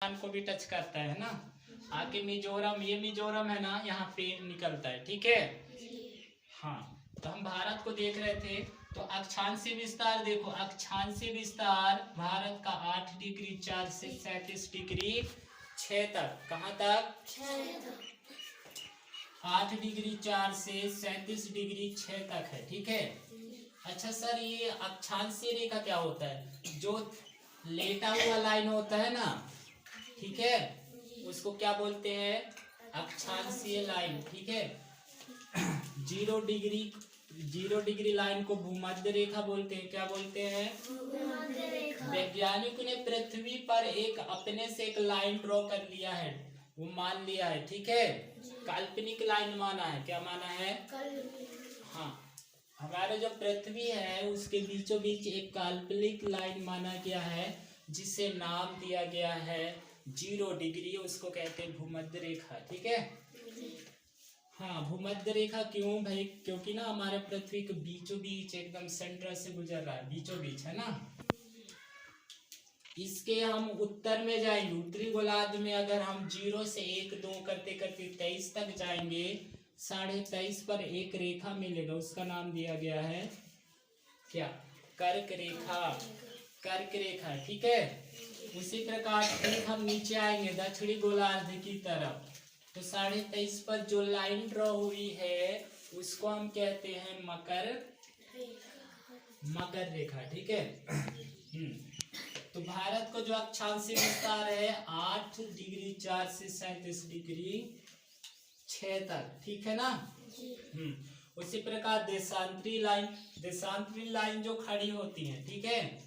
राजस्थान को भी टच करता है ना। आके मिजोरम, ये मिजोरम है ना, यहाँ पे निकलता है। ठीक है, हाँ। तो हम भारत को देख रहे थे। तो अक्षांशीय विस्तार देखो, अक्षांशीय विस्तार भारत का 8 डिग्री 4 से 37 डिग्री 6 तक। कहाँ तक? 8 डिग्री 4 से 37 डिग्री 6 तक है। ठीक है। अच्छा सर, ये अक्षांशीय रेखा क्या होता है? जो लेटा हुआ लाइन होता है ना, ठीक है, उसको क्या बोलते हैं? अक्षांशीय लाइन। ठीक है। 0 डिग्री लाइन को भूमध्य रेखा बोलते हैं। क्या बोलते हैं? वैज्ञानिकों ने पृथ्वी पर एक अपने से एक लाइन ड्रॉ कर लिया है, वो मान लिया है। ठीक है, काल्पनिक लाइन माना है। क्या माना है? हाँ, हमारा जो पृथ्वी है उसके बीचों बीच एक काल्पनिक लाइन माना गया है, जिसे नाम दिया गया है 0 डिग्री। उसको कहते हैं भूमध्य रेखा। ठीक है। हाँ, भूमध्य रेखा क्यों भाई? क्योंकि ना हमारे पृथ्वी के बीचों बीच एकदम सेंटर से गुजर रहा है, बीचों बीच है ना। इसके हम उत्तर में जाएंगे, उत्तरी गोलार्ध में अगर हम 0 से 1 2 करते करते 23 तक जाएंगे, 23.5 पर एक रेखा मिलेगा, उसका नाम दिया गया है क्या? कर्क रेखा। कर्क रेखा। ठीक है। उसी प्रकार से हम नीचे आएंगे दक्षिणी गोलार्ध की तरफ, तो 23.5 पर जो लाइन ड्रॉ हुई है उसको हम कहते हैं मकर रेखा। ठीक है। तो भारत को जो अक्षांशीय विस्तार है 8 डिग्री 4 से 37 डिग्री 6 तक। ठीक है ना। उसी प्रकार देशांतरी लाइन जो खड़ी होती है, ठीक है,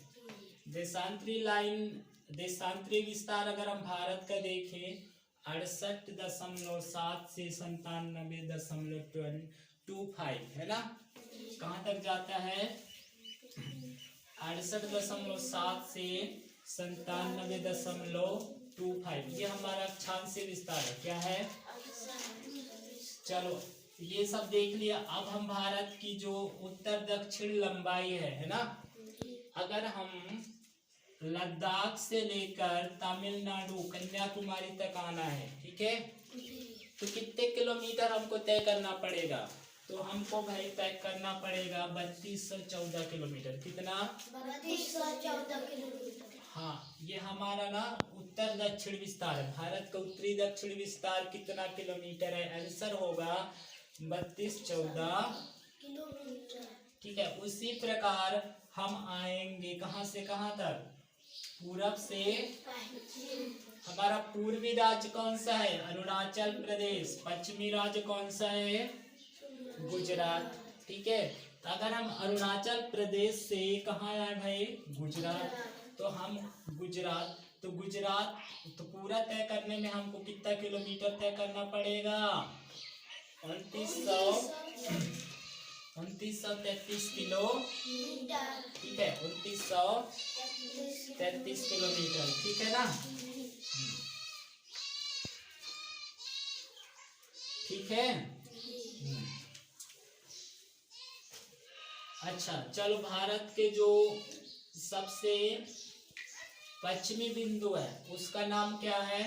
देशांतरी विस्तार अगर हम भारत का देखें 68.7 से 97.25 है ना। कहाँ तक जाता है? 68.7 से 97.25। ये हमारा अक्षांशीय विस्तार है। क्या है? चलो, ये सब देख लिया। अब हम भारत की जो उत्तर दक्षिण लंबाई है ना, अगर हम लद्दाख से लेकर तमिलनाडु कन्याकुमारी तक आना है, ठीक है, तो कितने किलोमीटर हमको तय करना पड़ेगा? तो हमको भाई तय करना पड़ेगा 3214 किलोमीटर। कितना? 3214 किलोमीटर। हाँ, ये हमारा ना उत्तर दक्षिण विस्तार है। भारत का उत्तरी दक्षिण विस्तार कितना किलोमीटर है? आंसर होगा 3214 किलोमीटर। ठीक है। उसी प्रकार हम आएंगे कहाँ से कहाँ तक? पूरब से। हमारा पूर्वी राज्य कौन सा है? अरुणाचल प्रदेश। पश्चिमी राज्य कौन सा है? गुजरात। ठीक है। तो अगर हम अरुणाचल प्रदेश से कहाँ आए भाई? गुजरात। तो हम गुजरात तो पूरा तय करने में हमको कितना किलोमीटर तय करना पड़ेगा? 2933 किलोमीटर। ठीक है, 2933 किलोमीटर। ठीक है ना। ठीक है। अच्छा, चलो, भारत के जो सबसे पश्चिमी बिंदु है उसका नाम क्या है?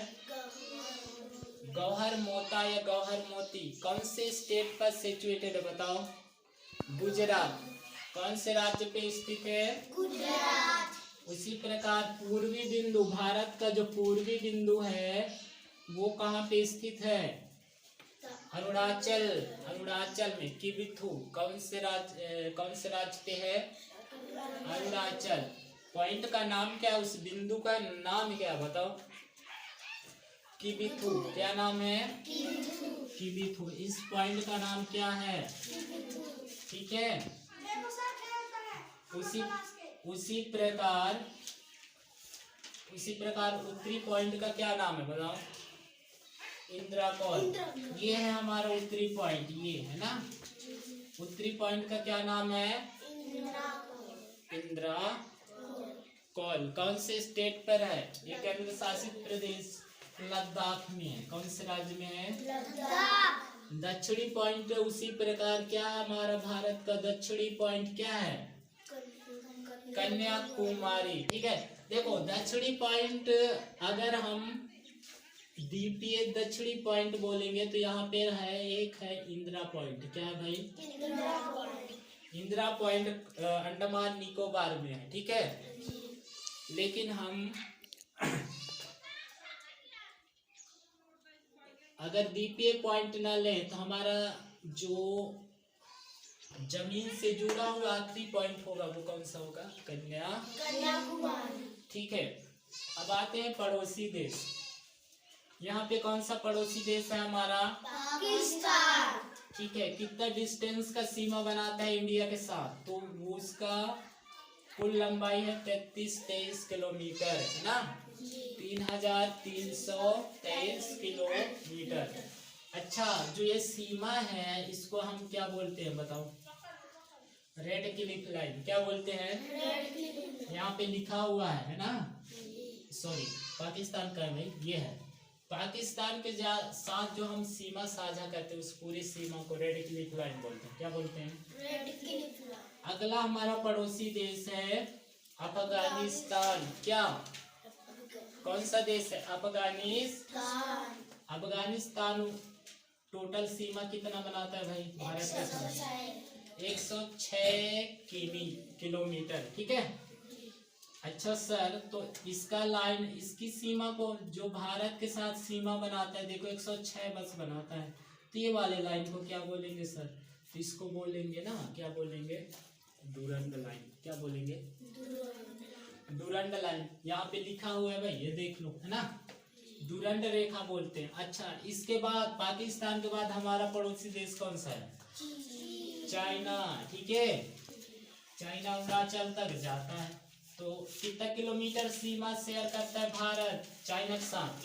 गौहर मोता या गौहर मोती। कौन से स्टेट पर सिचुएटेड है बताओ? गुजरात। कौन से राज्य पे स्थित है? गुजरात। उसी प्रकार पूर्वी बिंदु, भारत का जो पूर्वी बिंदु है वो कहाँ पे स्थित है? अरुणाचल में किबिथु। कौन से राज्य पे है? अरुणाचल। पॉइंट का नाम क्या है? उस बिंदु का नाम क्या बताओ? किबिथु। क्या नाम है? किबिथु। इस पॉइंट का नाम क्या है? ठीक है। उसी प्रकार उत्तरी पॉइंट का क्या नाम है बताओ? इंद्राकोल। ये है हमारा उत्तरी पॉइंट, ये है ना। उत्तरी पॉइंट का क्या नाम है? इंद्राकोल। कौन से स्टेट पर है? ये केंद्र शासित प्रदेश लद्दाख में है। कौन से राज्य में है? लद्दाख। दक्षिणी पॉइंट उसी प्रकार क्या है? हमारा भारत का दक्षिणी पॉइंट क्या है? कन्याकुमारी। ठीक है। देखो दक्षिणी पॉइंट, अगर हम द्वीपीय दक्षिणी पॉइंट बोलेंगे तो यहाँ पे है, एक है इंदिरा पॉइंट। क्या है भाई? इंदिरा पॉइंट अंडमान निकोबार में है, ठीक है। लेकिन हम अगर द्वीपीय पॉइंट ना लें तो हमारा जो जमीन से जुड़ा हुआ आखिरी पॉइंट होगा वो कौन सा होगा? कन्याकुमारी। ठीक है, अब आते हैं पड़ोसी देश। यहाँ पे कौन सा पड़ोसी देश है हमारा? पाकिस्तान। ठीक है, कितना डिस्टेंस का सीमा बनाता है इंडिया के साथ? तो वो उसका कुल लंबाई है 33-23 किलोमीटर, है ना? 3323 किलोमीटर। अच्छा, जो ये सीमा है इसको हम क्या बोलते हैं बताओ? Red Cliff line. क्या बोलते हैं? यहाँ पे लिखा हुआ है ना? सॉरी, पाकिस्तान का है भाई, ये है। पाकिस्तान के साथ जो हम सीमा साझा करते हैं उस पूरी सीमा को रेड क्लिफ लाइन बोलते हैं। क्या बोलते हैं? Red Cliff line. अगला हमारा पड़ोसी देश है अफगानिस्तान। क्या? कौन सा देश है? अफगानिस्तान। अफगानिस्तान टोटल सीमा कितना बनाता है भाई भारत के साथ? 106 किलोमीटर। ठीक है। अच्छा सर, तो इसका लाइन, इसकी सीमा को जो भारत के साथ सीमा बनाता है, देखो 106 बस बनाता है, तो ये वाले लाइन को क्या बोलेंगे सर? तो इसको बोलेंगे ना, क्या बोलेंगे? Durand line. क्या बोलेंगे? Durand line. यहाँ पे लिखा हुआ है भाई, ये देख लो, है ना? डूरंड रेखा बोलते हैं। अच्छा, इसके बाद पाकिस्तान के बाद हमारा पड़ोसी देश कौन सा है? चाइना। ठीक है, चाइना अरुणाचल तक जाता है। तो कितना किलोमीटर सीमा शेयर करता है भारत चाइना के साथ?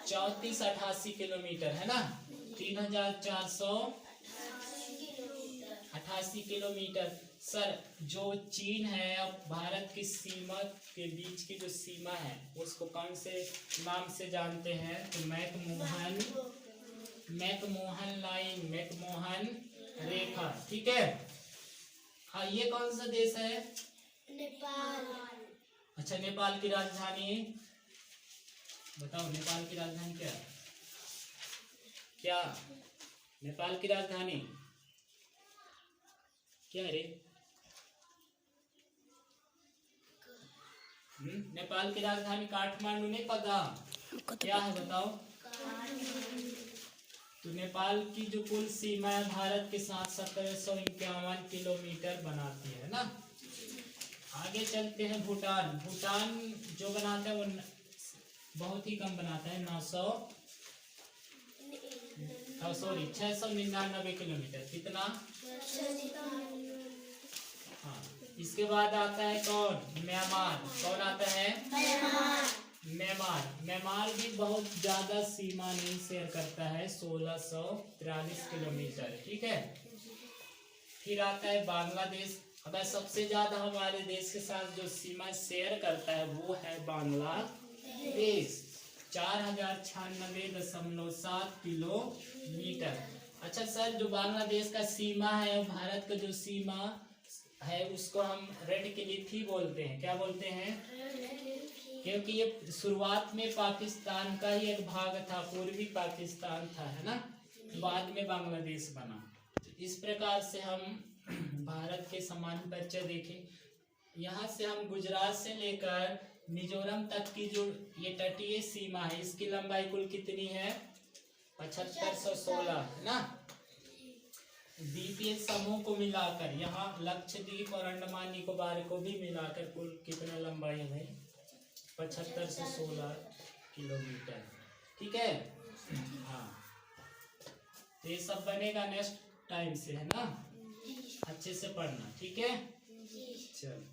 3488 किलोमीटर, है ना? 3488 किलोमीटर। सर, जो चीन है और भारत की सीमा के बीच की जो सीमा है उसको कौन से नाम से जानते हैं? तो मैकमोहन लाइन, मैकमोहन रेखा। ठीक है। हाँ, ये कौन सा देश है? नेपाल। अच्छा, नेपाल की राजधानी बताओ। नेपाल की राजधानी क्या है? क्या नेपाल की राजधानी क्या है रे? नेपाल की राजधानी काठमांडू नहीं पता? क्या है बताओ? तो नेपाल की जो कुल सीमा है भारत के साथ 1751 किलोमीटर बनाती है ना? आगे चलते हैं भूटान। भूटान जो बनाता है वो बहुत ही कम बनाता है, 699 किलोमीटर। कितना? हाँ, इसके बाद आता है कौन? म्यांमार। कौन आता है? म्यांमार भी बहुत ज्यादा सीमा नहीं शेयर करता है, 1643 किलोमीटर। ठीक है। फिर आता है बांग्लादेश। अगर सबसे ज्यादा हमारे देश के साथ जो सीमा शेयर करता है वो है बांग्लादेश, 4096.7 किलोमीटर। अच्छा सर, जो बांग्लादेश का सीमा है, भारत का जो सीमा है उसको हम रेड क्लिफ ही बोलते हैं। क्या बोलते हैं? क्योंकि ये शुरुआत में पाकिस्तान का ही एक भाग था, पूर्वी पाकिस्तान था, है ना? बाद में बांग्लादेश बना। तो इस प्रकार से हम भारत के सामान्य परिचय देखें। यहाँ से हम गुजरात से लेकर मिजोरम तक की जो ये तटीय सीमा है, इसकी लंबाई कुल कितनी है? 7516, है ना? द्वीपीय समूह को मिलाकर, यहाँ लक्षद्वीप और अंडमान निकोबार को भी मिलाकर कुल कितना लंबाई है भाई? 7516 किलोमीटर। ठीक है। हाँ, तो ये सब बनेगा नेक्स्ट टाइम से, है ना? अच्छे से पढ़ना। ठीक है, चल।